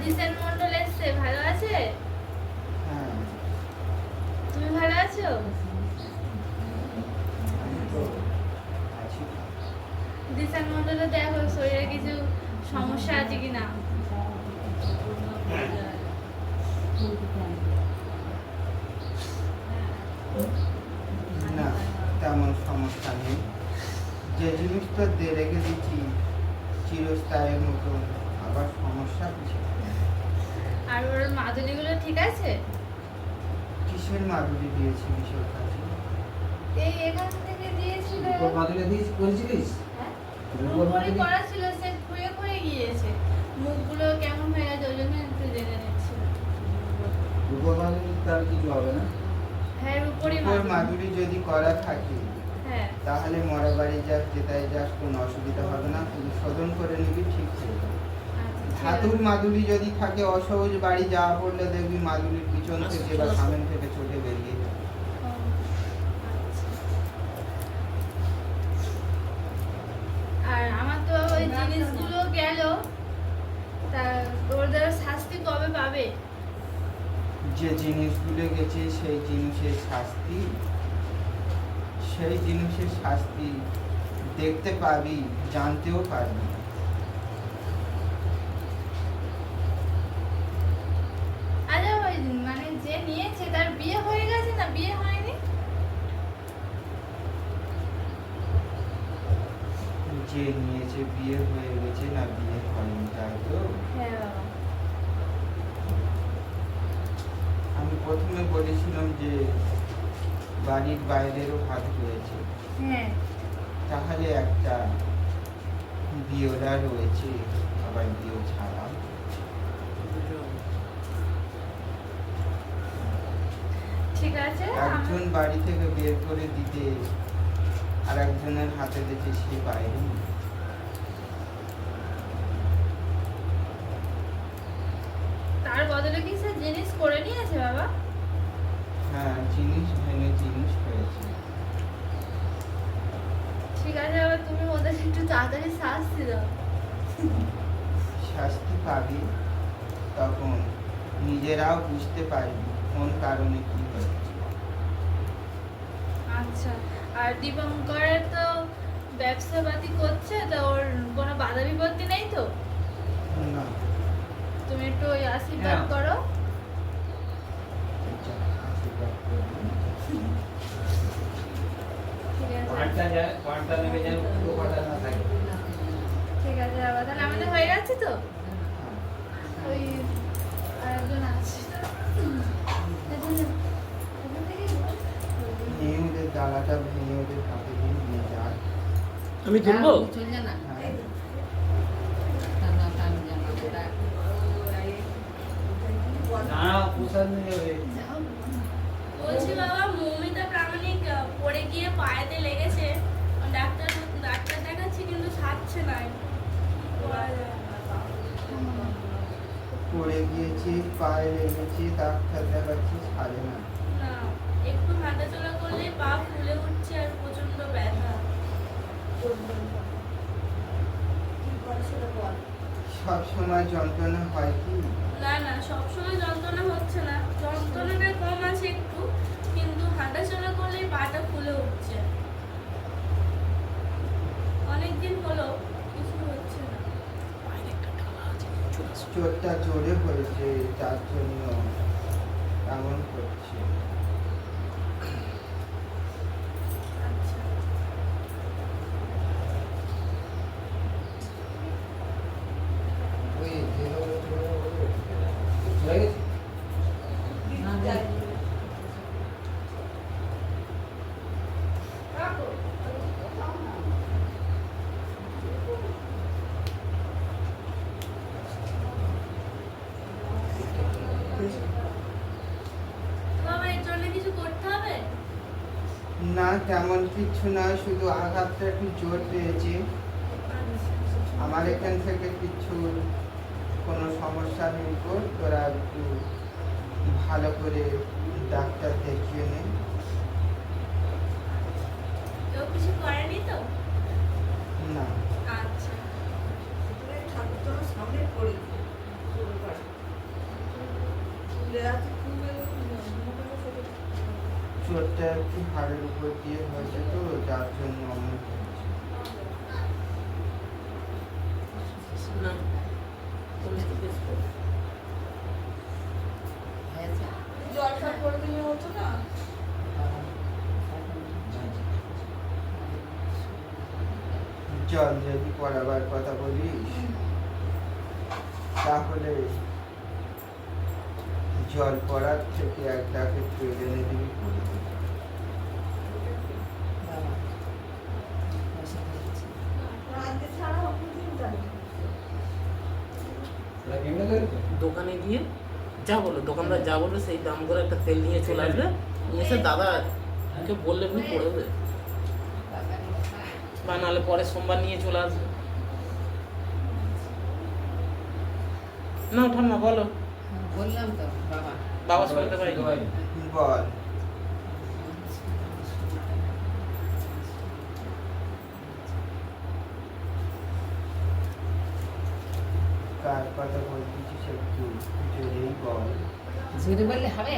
দিশান মন্ডল এসছে, ভালো আছে? হ্যাঁ, তুমি ভালো আছো? আমি তো আছি। দিশান মন্ডলে দেখো শরীরে কিছু সমস্যা আছে কিনা। না, তেমন সমস্যা নেই। যে জিনিসটা দিয়ে রেখে দিচ্ছি চিরস্থায়ীর মতন, আবার সমস্যা কিছু। আর ওর মাদুলিগুলো ঠিক আছে? কিসের মাদুরি দিয়েছি কিসের কাছে? এই এখান থেকে দিয়েছিল। রূপোর মাদুলি দিয়েছি করেছিলিস? হ্যাঁ, রূপোর রূপোরই মাদুলি করা ছিল, সে খুঁড়ে খুঁড়ে গিয়েছে। মুখগুলো কেমন হয়ে গেছে, ওই জন্য একটু জেনে নিচ্ছিল। রূপোর মাদুলি তার কিছু হবে না। হ্যাঁ, রূপোরই রূপোর মাদুরি যদি করা থাকে হ্যাঁ, তাহলে মরা বাড়ি যাস যেটাই যাস কোনো অসুবিধা হবে না, তুই শোধন করে নিবি, ঠিক হয়ে যাবে। আচ্ছা, ঠিক ধাতুর আছে। মাদুলি যদি থাকে অসহজ বাড়ি যাওয়া পড়লে দেখবি মাদুলির পিছন থেকে বা সামনে থেকে চটে বেরিয়ে যাবে। ও, আচ্ছা। আর আমার তো ওই জিনিসগুলো গেল, তা ওদের শাস্তি কবে পাবে? যে জিনিসগুলো গেছে সেই জিনিসের শাস্তি দেখতে পাবি, জানতেও পারবি। আরে ওই মানে যে নিয়েছে তার বিয়ে হয়ে গেছে না বিয়ে হয়নি? যে নিয়েছে বিয়ে হয়ে গেছে না বিয়ে হয়নি, তাই তো? হ্যাঁ বাবা। আমি প্রথমে বলেছিলাম যে বাড়ির বাইরেরও হাত রয়েছে, হ্যাঁ, তাহলে একটা বিয়েরা রয়েছে, আবার বিয়ে ছাড়া। ঠিক আছে। একজন বাড়ি থেকে বের করে দিতে আর একজনের হাতে দেখে সে বাইরে। তার বদলে কি সে জিনিস করে নিয়েছে বাবা? হ্যাঁ, জিনিস ভেঙে জিনিস হয়েছে। ঠিক আছে বাবা, তুমি ওদের একটু তাড়াতাড়ি শাস্তি দাও। শাস্তি পাবি তখন নিজেরাও বুঝতে পারবি কোন কারণে কি হয়েছে। আচ্ছা। আর দীপঙ্করের তো ব্যবসা পাতি করছে, তো ওর কোনো বাধা বিপত্তি নেই তো? না, তুমি একটু ওই আশীর্বাদ করো। যা, আশীর্বাদ করবি। ঠিক আছে, পাঁচটা নেমে যেন পুরো পাটা না থাকে। ঠিক আছে বাবা, তাহলে আমাদের হয়ে গেছে তো? হ্যাঁ, ওই আরেকজন আছে। নিয়ে ওদের ডালাটা ভেঙে ওদের হাতে দিয়ে নিয়ে যায়। আমি তুলবো? হ্যাঁ, না প্রসাদ নিয়ে যাবে। বলছি বাবা, মৌমিতা প্রামাণিক পড়ে গিয়ে পায়েতে লেগেছে, ডাক্তার ডাক্তার দেখাচ্ছি কিন্তু ছাড়ছে না। পড়ে গিয়েছি, পায়ে লেগেছি, ডাক্তার দেখাচ্ছি, ছাড়ে না। না, একটু হাঁটাচলা করলেই পা ফুলে উঠছে আর প্রচন্ড ব্যথা। সব সময় যন্ত্রণা হয় কি? না না, সবসময় যন্ত্রণা হচ্ছে না, যন্ত্রণাটা কম আছে একটু, কিন্তু হাঁটাচলা করলেই পাটা ফুলে উঠছে। অনেকদিন হলো কিছু হচ্ছে না। চোটটা জোরে হয়েছে, তার জন্য এমন করছে। আচ্ছা, ওই যেভাবে চলে গেছে। বাবা এর জন্য কিছু করতে হবে? না, তেমন কিছু নয়, শুধু আঘাতটা একটু জোর পেয়েছি। আমার এখান থেকে কিছু কোনো সমস্যা নেই, তোরা একটু ভালো করে ডাক্তার দেখিয়ে নে। কেউ কিছু করেনি তো? না, আচ্ছা, ঠাকুর সামনে পড়ে চোটটা একটু হাড়ের উপর দিয়ে হয়েছে তো যার জন্য অমন হয়েছে। না তুমি তো বেশ করো। জল ফল করে দিলে হতো না? জল যদি পড়াবার কথা বলিস তাহলে জল পড়ার থেকে এক ডাকে তেল এনে দিবি পড়ে দিবি। রাতে ছাড়া অন্য চিন্তা নেই। ওরা কেমনে করে তো? দোকানে গিয়ে যা বলো দোকানদার যা বলবে সেই দাম করে একটা তেল নিয়ে চলে আসবে, নিয়ে এসে দাদা আমাকে বললে তুমি করে দেবে, বা নাহলে পরে সোমবার নিয়ে চলে আসবে। না ঠাম্মা বলো, বললাম তো বাবা বাবা শুনতে পাই। বল কার কথা বলতেছিস একটু জোরেই বল। জোরে বললে হবে?